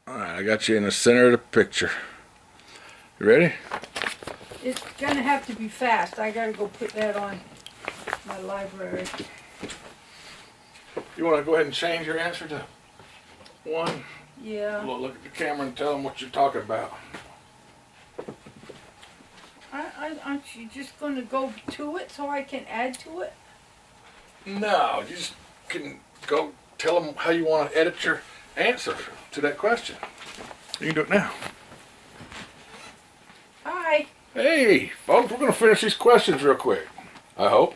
Alright, I got you in the center of the picture. You ready? It's gonna have to be fast. I gotta go put that on my library. You want to go ahead and change your answer to one? Yeah. Look at the camera and tell them what you're talking about. Aren't you just gonna go to it so I can add to it? No, you just can go tell them how you want to edit your answer to that question. You can do it now. Hi. Hey, folks, we're going to finish these questions real quick. I hope.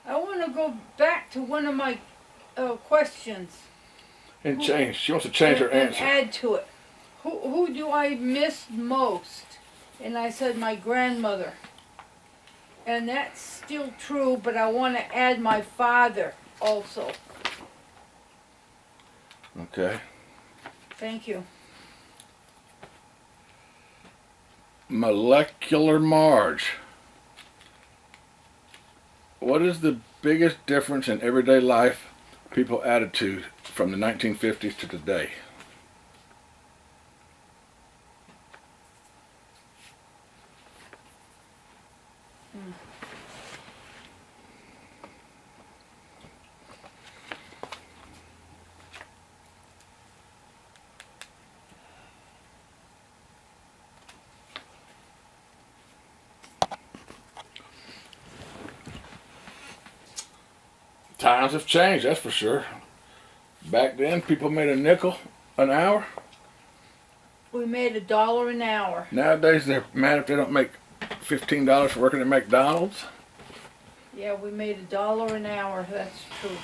I want to go back to one of my questions. And change. She wants to change her and answer. add to it. Who do I miss most? And I said my grandmother. And that's still true, but I want to add my father also. Okay. Thank you. Molecular Marge. What is the biggest difference in everyday life, people attitude from the 1950s to today? Times have changed, that's for sure. Back then, people made a nickel an hour. We made $1 an hour. Nowadays, they're mad if they don't make $15 for working at McDonald's. Yeah, we made $1 an hour, that's true.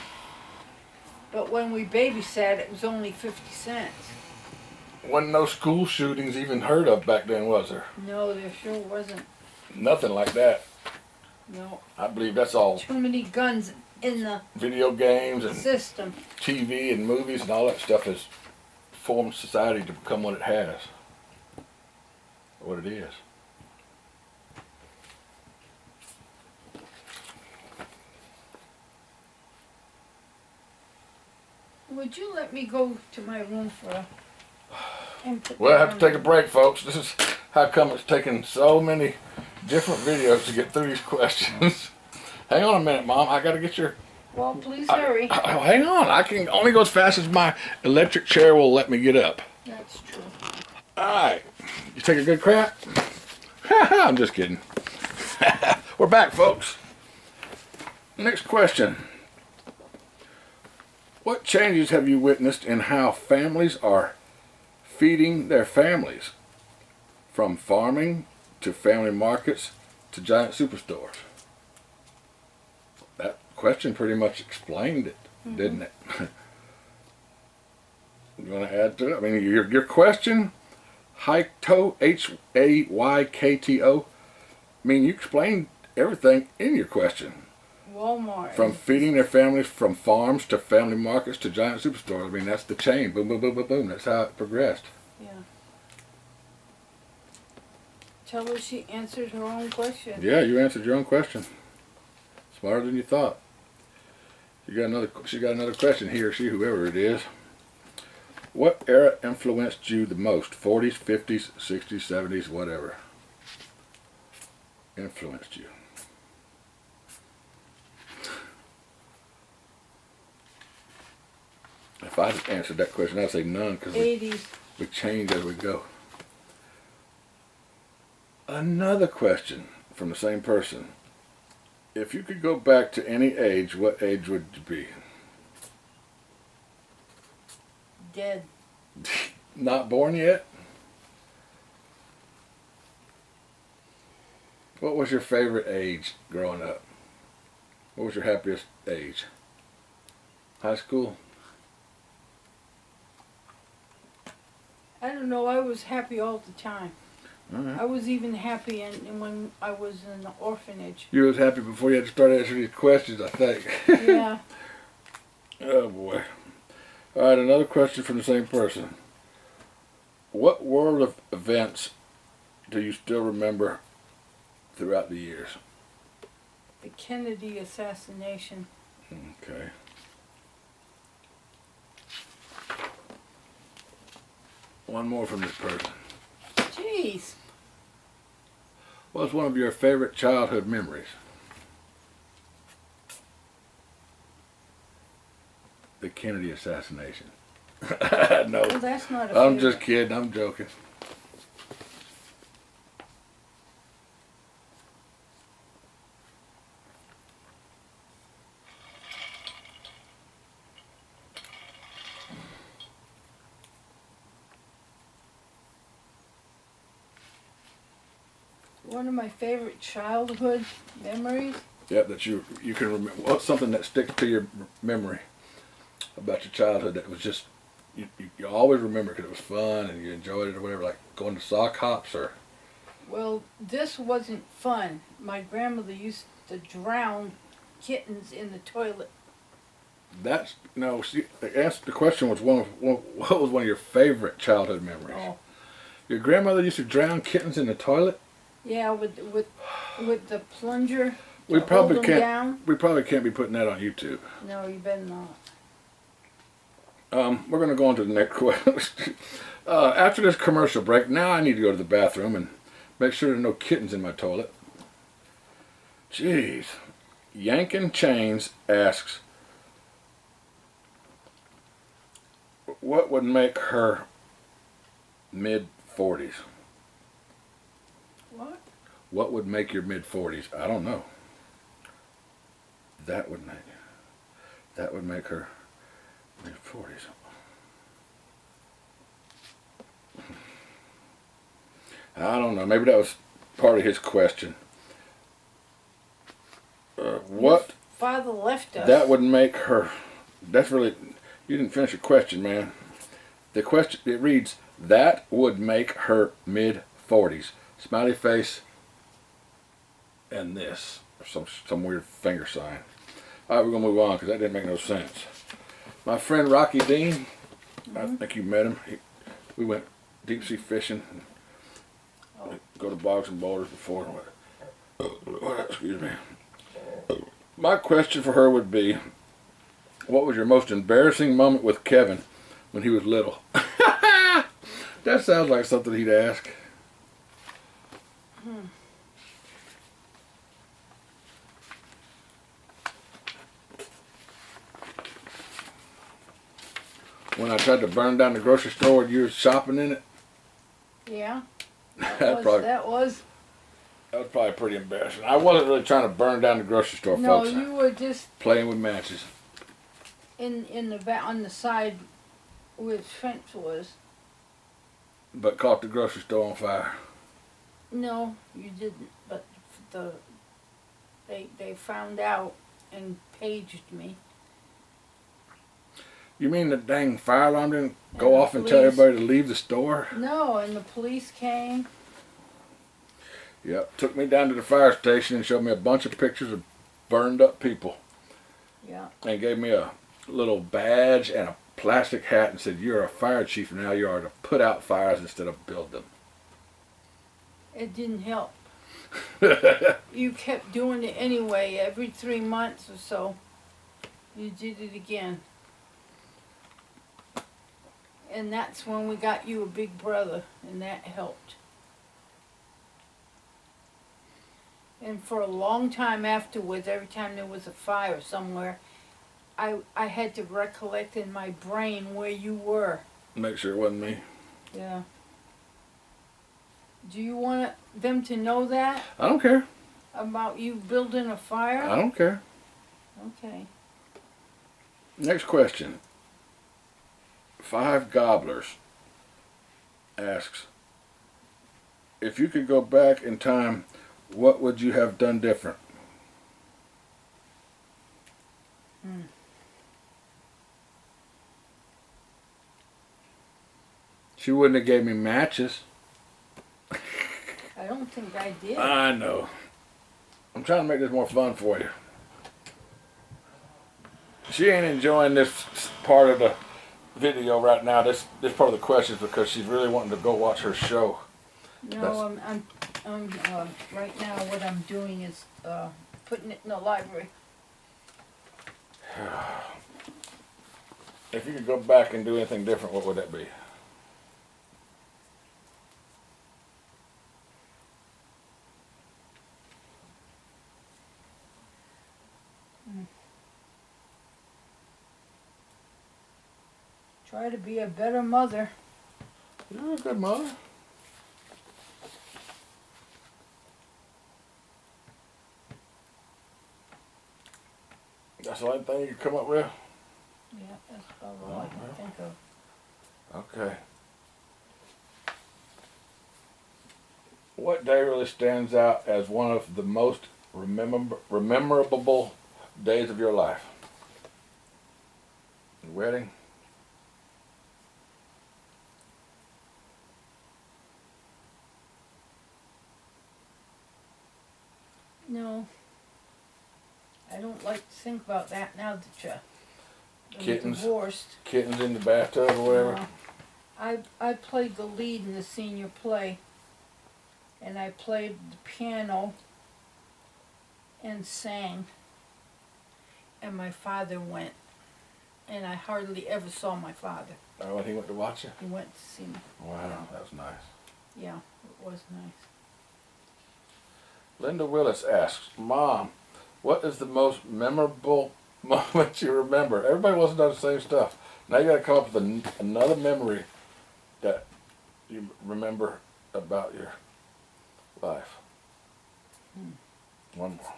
But when we babysat, it was only 50 cents. Wasn't no school shootings even heard of back then, was there? No, there sure wasn't. Nothing like that. No. I believe that's all Too many guns in the video games and system. TV and movies and all that stuff has formed society to become what it has. What it is. Would you let me go to my room for a... Well, I have to take a break, folks. This is how come it's taken so many different videos to get through these questions. Hang on a minute, Mom. I got to get your... Well, please hurry. Hang on. I can only go as fast as my electric chair will let me get up. That's true. All right. You take a good crap? I'm just kidding. We're back, folks. Next question. What changes have you witnessed in how families are feeding their families? From farming to family markets to giant superstores. That question pretty much explained it, didn't it? You want to add to it? I mean, your question, Hayto, Hayykto, I mean, you explained everything in your question. Walmart. From feeding their families, from farms to family markets to giant superstores. I mean, that's the chain. Boom, boom, boom, boom, boom. That's how it progressed. Yeah. Tell her she answered her own question. Yeah, you answered your own question. Smarter than you thought. She got another question, he or she, whoever it is. What era influenced you the most? 40s, 50s, 60s, 70s, whatever. Influenced you. If I answered that question, I'd say none, because 80s. we change as we go. Another question from the same person. If you could go back to any age, what age would you be? Dead. Not born yet? What was your favorite age growing up? What was your happiest age? High school? I don't know, I was happy all the time. All right. I was even happy when I was in the orphanage. You was happy before you had to start answering these questions, I think. Yeah. Oh boy. All right, another question from the same person. What world of events do you still remember throughout the years? The Kennedy assassination. Okay. One more from this person. Jeez. What's one of your favorite childhood memories? The Kennedy assassination. No. Well, that's not a I'm favorite. just kidding. I'm joking. One of my favorite childhood memories. Yeah, that you can remember. What's something that sticks to your memory about your childhood that was just you always remember because it was fun and you enjoyed it or whatever, like going to sock hops or. Well, this wasn't fun. My grandmother used to drown kittens in the toilet. That's no. See, the question was what was one of your favorite childhood memories? Oh, Your grandmother used to drown kittens in the toilet. yeah, with the plunger. We to probably hold them can't. down. We probably can't be putting that on YouTube. No, you better not. We're going to go on to the next question. After this commercial break, now I need to go to the bathroom and make sure there are no kittens in my toilet. Jeez. Yankin' Chains asks, what would make her mid-40s? What? What would make your mid-40s? I don't know. That would make her mid-40s. I don't know. Maybe that was part of his question. What Father left us. that would make her. That's really. You didn't finish your question, man. The question, it reads, that would make her mid-40s. Smiley face and this. Or some weird finger sign. All right, we're going to move on because that didn't make no sense. My friend Rocky Dean, I think you met him. We went deep sea fishing. Go to bogs and boulders before. Excuse me. My question for her would be, what was your most embarrassing moment with Kevin when he was little? That sounds like something he'd ask. When I tried to burn down the grocery store when you were shopping in it? Yeah. That was probably pretty embarrassing. I wasn't really trying to burn down the grocery store, No, folks. you were just Playing with matches. in the back on the side where the fence was. But caught the grocery store on fire. No, you didn't. But they found out and paged me. You mean the dang fire alarm didn't go the off and tell police- everybody to leave the store? No, and the police came. Yep. Took me down to the fire station and showed me a bunch of pictures of burned up people. Yeah. And gave me a little badge and a plastic hat and said, you're a fire chief now. You are to put out fires instead of build them. It didn't help. You kept doing it anyway. Every 3 months or so, you did it again. And that's when we got you a big brother, and that helped. And for a long time afterwards, every time there was a fire somewhere, I had to recollect in my brain where you were. Make sure it wasn't me. Yeah. Do you want them to know that I don't care. about you building a fire? I don't care. Okay. Next question. Five Gobblers asks, if you could go back in time, what would you have done different? She wouldn't have gave me matches. I don't think I did. I know. I'm trying to make this more fun for you. She ain't enjoying this part of the video right now. This part of the questions because she's really wanting to go watch her show. No, I'm right now what I'm doing is putting it in the library. If you could go back and do anything different, what would that be? Try to be a better mother. You're a good mother. That's the only thing you can come up with? Yeah, that's about all I can think of. Okay. What day really stands out as one of the most rememberable days of your life? Your wedding? No. I don't like to think about that now that I'm Kittens? divorced. Kittens in the bathtub or whatever? I played the lead in the senior play, and I played the piano and sang, and my father went, and I hardly ever saw my father. Oh, and he went to watch you? He went to see me. Wow, that was nice. Yeah, it was nice. Linda Willis asks, Mom, what is the most memorable moment you remember? Everybody wants to know the same stuff. Now you got to come up with another memory that you remember about your life. One more.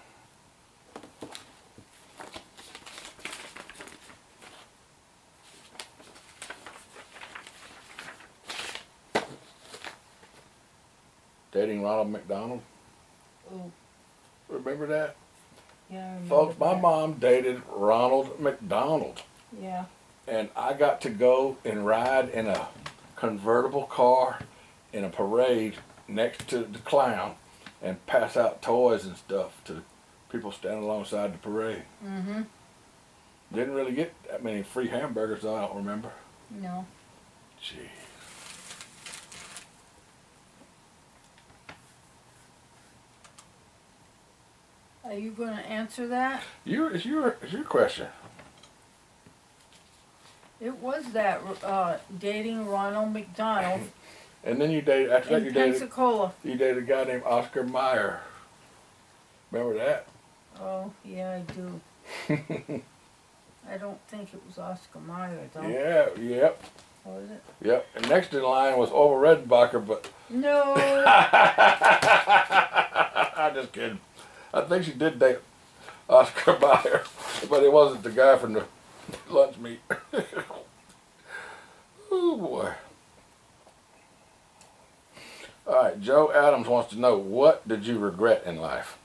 Dating Ronald McDonald. Oh, Remember that? yeah, I remember Folks, my that. mom dated Ronald McDonald. Yeah. And I got to go and ride in a convertible car in a parade next to the clown and pass out toys and stuff to the people standing alongside the parade. Mm-hmm. Didn't really get that many free hamburgers though, I don't remember. No. Gee. Are you going to answer that? It's your question. It was that dating Ronald McDonald And then you dated, after that in you dated Pensacola. a guy named Oscar Mayer. Remember that? Oh, yeah, I do. I don't think it was Oscar Mayer, though. Yeah, yep, Was it? yep. And next in line was Orville Redenbacher, but No. I'm just kidding. I think she did date Oscar Mayer, but it wasn't the guy from the lunch meat. Oh boy. All right, Joe Adams wants to know, what did you regret in life?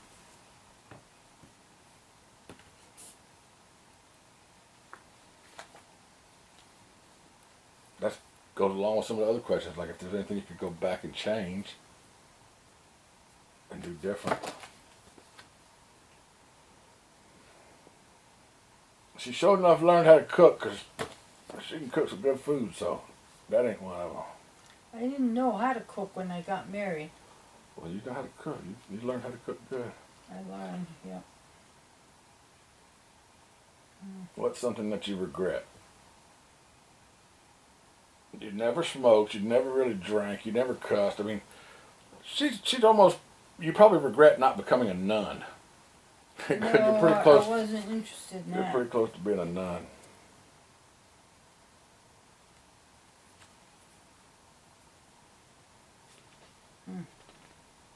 That goes along with some of the other questions, like if there's anything you could go back and change and do different. She sure enough learned how to cook, because she can cook some good food, so that ain't one of them. I didn't know how to cook when I got married. Well, you know how to cook. You learned how to cook good. I learned, yeah. What's something that you regret? You never smoked. You never really drank. You never cussed. I mean, she's almost. You probably regret not becoming a nun. No, You're pretty close. I wasn't interested in You're that. pretty close to being a nun.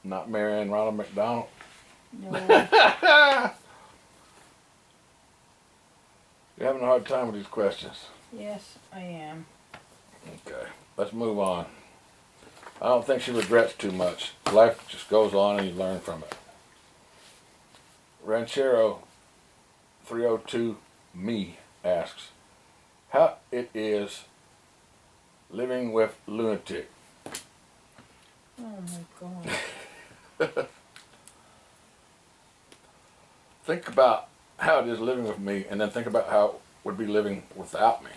Not marrying Ronald McDonald. No. You're having a hard time with these questions. Yes, I am. Okay, let's move on. I don't think she regrets too much. Life just goes on and you learn from it. Ranchero 302 Me asks, how it is living with lunatic. Oh my God. Think about how it is living with me, and then think about how it would be living without me.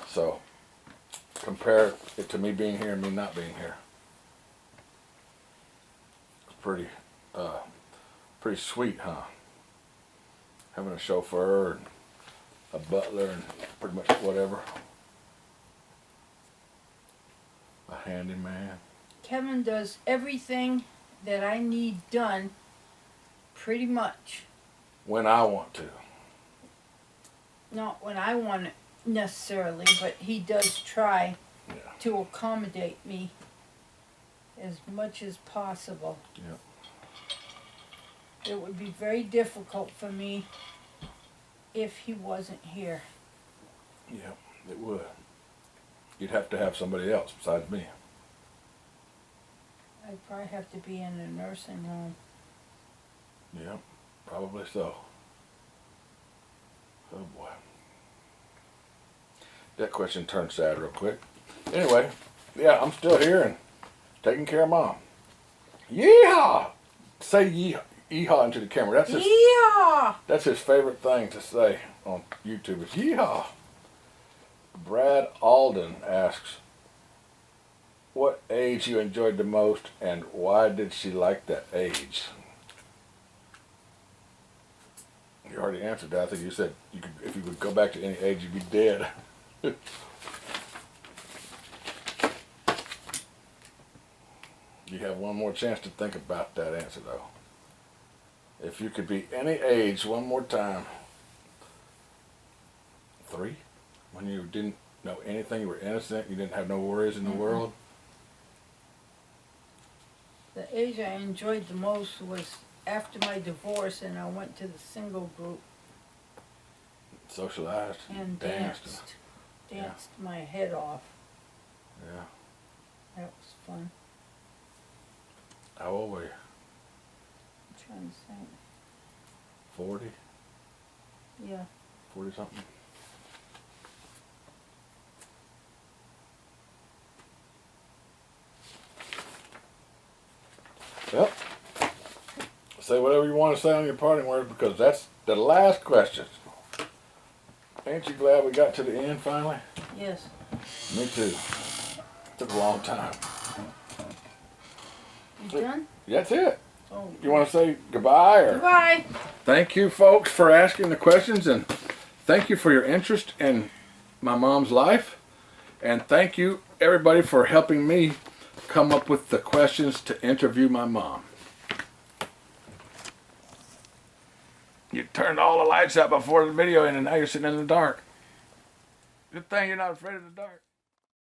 So compare it to me being here and me not being here. It's pretty sweet, huh? Having a chauffeur and a butler and pretty much whatever. A handyman. Kevin does everything that I need done, pretty much. When I want to. Not when I want it. necessarily, but he does try Yeah. to accommodate me as much as possible. Yeah. It would be very difficult for me if he wasn't here. Yeah, it would. You'd have to have somebody else besides me. I'd probably have to be in a nursing home. Yeah, probably so. Oh boy. That question turned sad real quick. Anyway, yeah, I'm still here and taking care of Mom. Yeehaw! Say yeehaw into the camera. Yeah! That's his favorite thing to say on YouTube is yeehaw. Brad Alden asks, what age you enjoyed the most and why did she like that age? You already answered that. I think you said you could, if you could go back to any age, you'd be dead. You have one more chance to think about that answer, though. If you could be any age one more time. 3? When you didn't know anything, you were innocent, you didn't have no worries in the world? The age I enjoyed the most was after my divorce, and I went to the single group Socialized and danced. danced my head off. Yeah. That was fun. How old were you? I'm trying to think. 40? Yeah. 40 something? Well, say whatever you want to say on your parting words because that's the last question. Ain't you glad we got to the end finally? Yes. Me too. Took a long time. You done? That's it. Oh. You want to say goodbye or? Goodbye. Thank you folks for asking the questions and thank you for your interest in my mom's life. And thank you everybody for helping me come up with the questions to interview my mom. You turned all the lights out before the video and now you're sitting in the dark. Good thing you're not afraid of the dark.